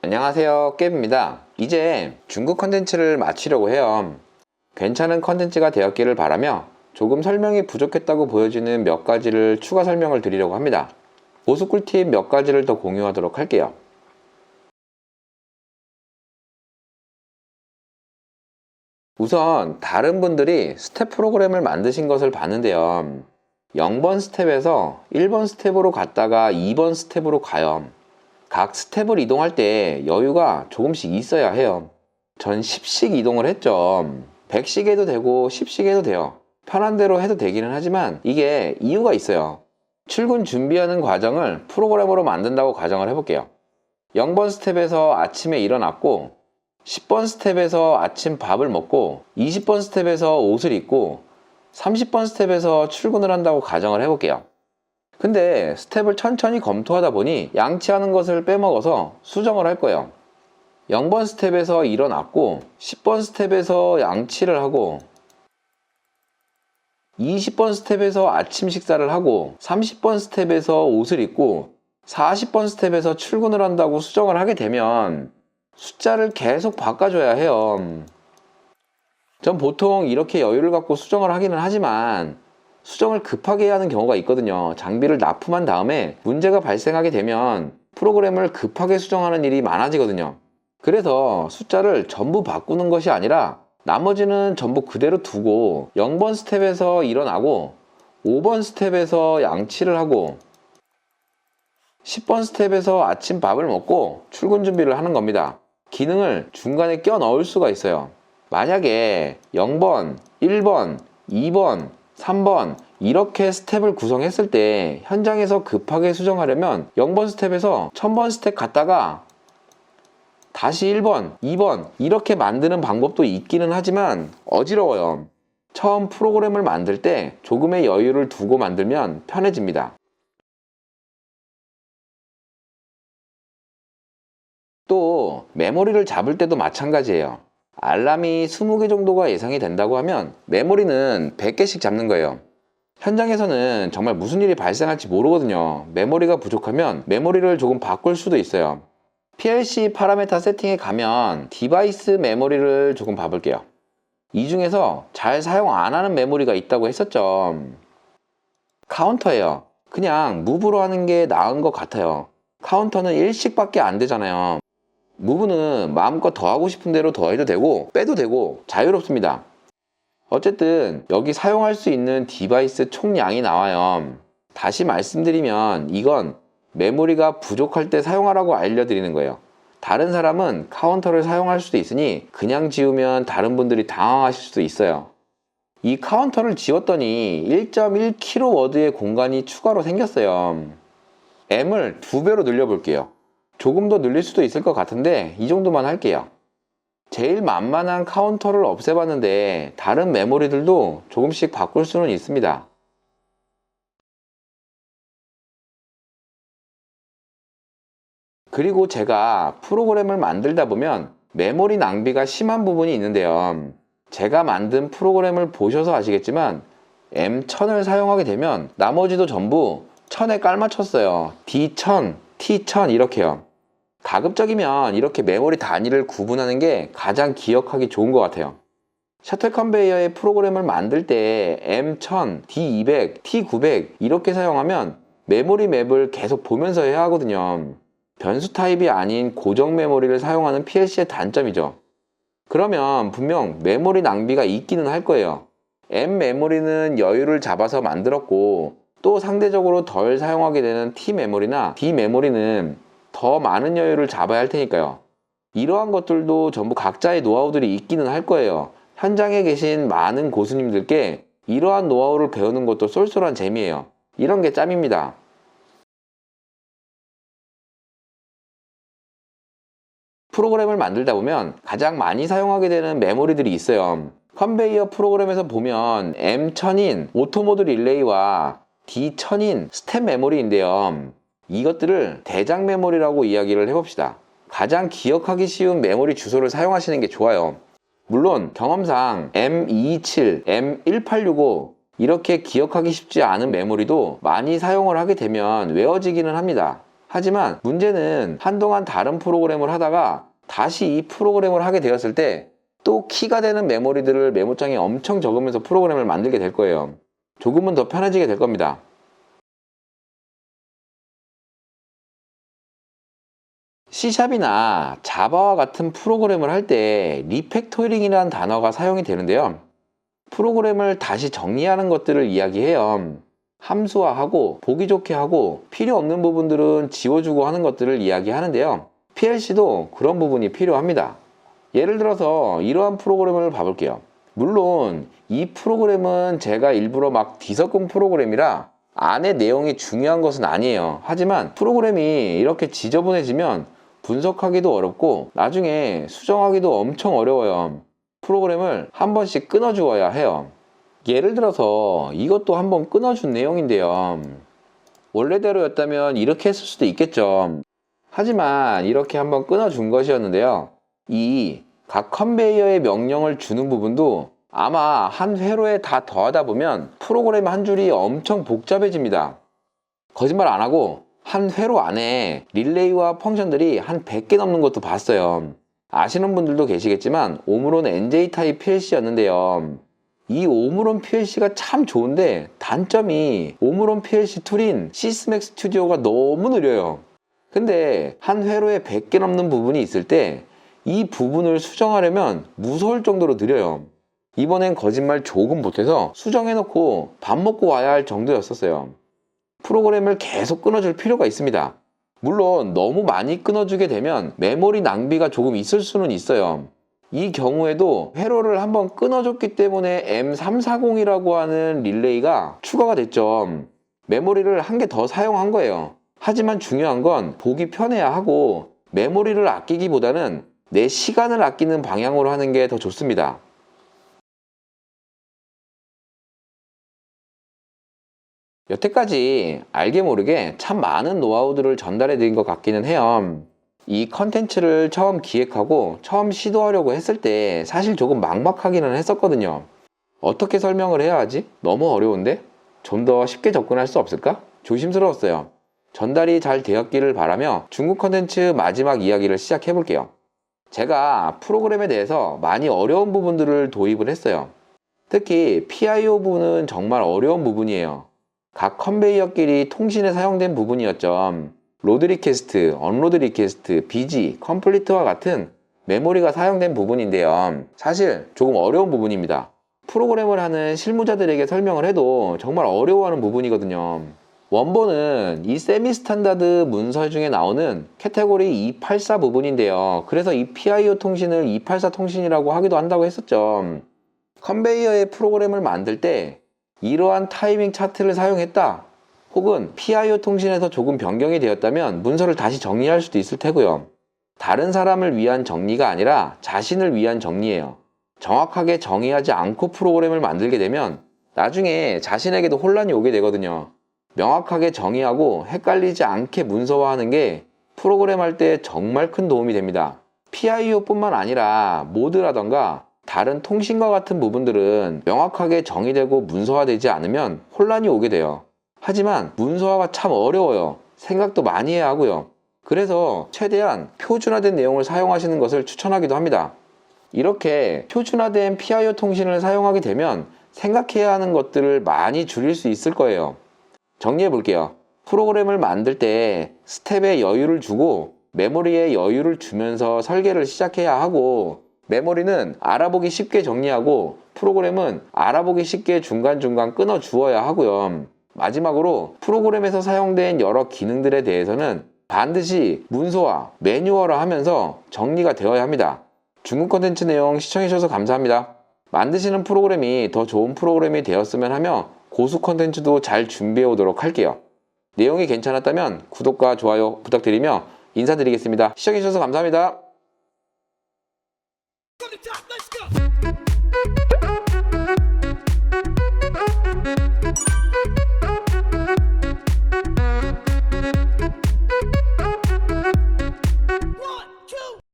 안녕하세요, 깨입니다. 이제 중국 컨텐츠를 마치려고 해요. 괜찮은 컨텐츠가 되었기를 바라며 조금 설명이 부족했다고 보여지는 몇 가지를 추가 설명을 드리려고 합니다. 보수 꿀팁 몇 가지를 더 공유하도록 할게요. 우선 다른 분들이 스텝 프로그램을 만드신 것을 봤는데요. 0번 스텝에서 1번 스텝으로 갔다가 2번 스텝으로 가요. 각 스텝을 이동할 때 여유가 조금씩 있어야 해요. 전 10씩 이동을 했죠. 100씩 해도 되고 10씩 해도 돼요. 편한 대로 해도 되기는 하지만 이게 이유가 있어요. 출근 준비하는 과정을 프로그램으로 만든다고 가정을 해볼게요. 0번 스텝에서 아침에 일어났고 10번 스텝에서 아침 밥을 먹고 20번 스텝에서 옷을 입고 30번 스텝에서 출근을 한다고 가정을 해볼게요. 근데 스텝을 천천히 검토하다 보니 양치하는 것을 빼먹어서 수정을 할 거예요. 0번 스텝에서 일어났고 10번 스텝에서 양치를 하고 20번 스텝에서 아침 식사를 하고 30번 스텝에서 옷을 입고 40번 스텝에서 출근을 한다고 수정을 하게 되면 숫자를 계속 바꿔줘야 해요. 전 보통 이렇게 여유를 갖고 수정을 하기는 하지만 수정을 급하게 해야 하는 경우가 있거든요. 장비를 납품한 다음에 문제가 발생하게 되면 프로그램을 급하게 수정하는 일이 많아지거든요. 그래서 숫자를 전부 바꾸는 것이 아니라 나머지는 전부 그대로 두고 0번 스텝에서 일어나고 5번 스텝에서 양치를 하고 10번 스텝에서 아침 밥을 먹고 출근 준비를 하는 겁니다. 기능을 중간에 껴 넣을 수가 있어요. 만약에 0번, 1번, 2번, 3번 이렇게 스텝을 구성했을 때 현장에서 급하게 수정하려면 0번 스텝에서 1000번 스텝 갔다가 다시 1번, 2번 이렇게 만드는 방법도 있기는 하지만 어지러워요. 처음 프로그램을 만들 때 조금의 여유를 두고 만들면 편해집니다. 또 메모리를 잡을 때도 마찬가지예요. 알람이 20개 정도가 예상이 된다고 하면 메모리는 100개씩 잡는 거예요. 현장에서는 정말 무슨 일이 발생할지 모르거든요. 메모리가 부족하면 메모리를 조금 바꿀 수도 있어요. PLC 파라메타 세팅에 가면 디바이스 메모리를 조금 봐볼게요. 이 중에서 잘 사용 안 하는 메모리가 있다고 했었죠. 카운터예요. 그냥 무브로 하는 게 나은 것 같아요. 카운터는 일식밖에 안 되잖아요. 무브는 마음껏 더 하고 싶은 대로 더 해도 되고 빼도 되고 자유롭습니다. 어쨌든 여기 사용할 수 있는 디바이스 총량이 나와요. 다시 말씀드리면 이건 메모리가 부족할 때 사용하라고 알려드리는 거예요. 다른 사람은 카운터를 사용할 수도 있으니 그냥 지우면 다른 분들이 당황하실 수도 있어요. 이 카운터를 지웠더니 1.1kW 워드의 공간이 추가로 생겼어요. M을 2배로 늘려볼게요. 조금 더 늘릴 수도 있을 것 같은데 이 정도만 할게요. 제일 만만한 카운터를 없애봤는데 다른 메모리들도 조금씩 바꿀 수는 있습니다. 그리고 제가 프로그램을 만들다 보면 메모리 낭비가 심한 부분이 있는데요. 제가 만든 프로그램을 보셔서 아시겠지만 M1000을 사용하게 되면 나머지도 전부 1000에 깔맞췄어요. D1000, T1000 이렇게요. 가급적이면 이렇게 메모리 단위를 구분하는 게 가장 기억하기 좋은 것 같아요. 셔틀 컨베이어의 프로그램을 만들 때 M1000, D200, T900 이렇게 사용하면 메모리 맵을 계속 보면서 해야 하거든요. 변수 타입이 아닌 고정 메모리를 사용하는 PLC의 단점이죠. 그러면 분명 메모리 낭비가 있기는 할 거예요. M 메모리는 여유를 잡아서 만들었고 또 상대적으로 덜 사용하게 되는 T 메모리나 D 메모리는 더 많은 여유를 잡아야 할 테니까요. 이러한 것들도 전부 각자의 노하우들이 있기는 할 거예요. 현장에 계신 많은 고수님들께 이러한 노하우를 배우는 것도 쏠쏠한 재미예요. 이런 게 짬입니다. 프로그램을 만들다 보면 가장 많이 사용하게 되는 메모리들이 있어요. 컨베이어 프로그램에서 보면 M1000인 오토모드 릴레이와 D1000인 스텝 메모리인데요. 이것들을 대장 메모리라고 이야기를 해봅시다. 가장 기억하기 쉬운 메모리 주소를 사용하시는 게 좋아요. 물론 경험상 M227, M1865 이렇게 기억하기 쉽지 않은 메모리도 많이 사용을 하게 되면 외워지기는 합니다. 하지만 문제는 한동안 다른 프로그램을 하다가 다시 이 프로그램을 하게 되었을 때 또 키가 되는 메모리들을 메모장에 엄청 적으면서 프로그램을 만들게 될 거예요. 조금은 더 편해지게 될 겁니다. C샵이나 자바와 같은 프로그램을 할 때 리팩토링이라는 단어가 사용이 되는데요. 프로그램을 다시 정리하는 것들을 이야기해요. 함수화하고 보기 좋게 하고 필요 없는 부분들은 지워주고 하는 것들을 이야기하는데요. PLC도 그런 부분이 필요합니다. 예를 들어서 이러한 프로그램을 봐볼게요. 물론 이 프로그램은 제가 일부러 막 뒤섞은 프로그램이라 안의 내용이 중요한 것은 아니에요. 하지만 프로그램이 이렇게 지저분해지면 분석하기도 어렵고 나중에 수정하기도 엄청 어려워요. 프로그램을 한 번씩 끊어주어야 해요. 예를 들어서 이것도 한번 끊어준 내용인데요. 원래대로였다면 이렇게 했을 수도 있겠죠. 하지만 이렇게 한번 끊어준 것이었는데요. 이 각 컨베이어의 명령을 주는 부분도 아마 한 회로에 다 더하다 보면 프로그램 한 줄이 엄청 복잡해집니다. 거짓말 안 하고 한 회로 안에 릴레이와 펑션들이 한 100개 넘는 것도 봤어요. 아시는 분들도 계시겠지만 오므론 NJ 타입 PLC였는데요. 이 오므론 PLC가 참 좋은데 단점이 오므론 PLC 툴인 시스맥 스튜디오가 너무 느려요. 근데 한 회로에 100개 넘는 부분이 있을 때 이 부분을 수정하려면 무서울 정도로 느려요. 이번엔 거짓말 조금 못해서 수정해놓고 밥 먹고 와야 할 정도였었어요. 프로그램을 계속 끊어줄 필요가 있습니다. 물론 너무 많이 끊어주게 되면 메모리 낭비가 조금 있을 수는 있어요. 이 경우에도 회로를 한번 끊어줬기 때문에 M340이라고 하는 릴레이가 추가가 됐죠. 메모리를 한 개 더 사용한 거예요. 하지만 중요한 건 보기 편해야 하고 메모리를 아끼기보다는 내 시간을 아끼는 방향으로 하는 게 더 좋습니다. 여태까지 알게 모르게 참 많은 노하우들을 전달해 드린 것 같기는 해요. 이 컨텐츠를 처음 기획하고 처음 시도하려고 했을 때 사실 조금 막막하기는 했었거든요. 어떻게 설명을 해야 하지? 너무 어려운데? 좀 더 쉽게 접근할 수 없을까? 조심스러웠어요. 전달이 잘 되었기를 바라며 중국 컨텐츠 마지막 이야기를 시작해 볼게요. 제가 프로그램에 대해서 많이 어려운 부분들을 도입을 했어요. 특히 PIO 부분은 정말 어려운 부분이에요. 각 컨베이어끼리 통신에 사용된 부분이었죠. 로드 리퀘스트, 언로드 리퀘스트, BG, 컴플리트와 같은 메모리가 사용된 부분인데요. 사실 조금 어려운 부분입니다. 프로그램을 하는 실무자들에게 설명을 해도 정말 어려워하는 부분이거든요. 원본은 이 세미 스탠다드 문서 중에 나오는 캐테고리 284 부분인데요. 그래서 이 PIO 통신을 284 통신이라고 하기도 한다고 했었죠. 컨베이어의 프로그램을 만들 때 이러한 타이밍 차트를 사용했다. 혹은 PIO 통신에서 조금 변경이 되었다면 문서를 다시 정리할 수도 있을 테고요. 다른 사람을 위한 정리가 아니라 자신을 위한 정리예요. 정확하게 정의하지 않고 프로그램을 만들게 되면 나중에 자신에게도 혼란이 오게 되거든요. 명확하게 정의하고 헷갈리지 않게 문서화하는 게 프로그램 할 때 정말 큰 도움이 됩니다. PIO 뿐만 아니라 모드라던가 다른 통신과 같은 부분들은 명확하게 정의되고 문서화되지 않으면 혼란이 오게 돼요. 하지만 문서화가 참 어려워요. 생각도 많이 해야 하고요. 그래서 최대한 표준화된 내용을 사용하시는 것을 추천하기도 합니다. 이렇게 표준화된 PIO 통신을 사용하게 되면 생각해야 하는 것들을 많이 줄일 수 있을 거예요. 정리해 볼게요. 프로그램을 만들 때 스텝에 여유를 주고 메모리에 여유를 주면서 설계를 시작해야 하고 메모리는 알아보기 쉽게 정리하고 프로그램은 알아보기 쉽게 중간중간 끊어 주어야 하고요. 마지막으로 프로그램에서 사용된 여러 기능들에 대해서는 반드시 문서화, 매뉴얼화 하면서 정리가 되어야 합니다. 중국 컨텐츠 내용 시청해주셔서 감사합니다. 만드시는 프로그램이 더 좋은 프로그램이 되었으면 하며 고수 컨텐츠도 잘 준비해 오도록 할게요. 내용이 괜찮았다면 구독과 좋아요 부탁드리며 인사드리겠습니다. 시청해주셔서 감사합니다.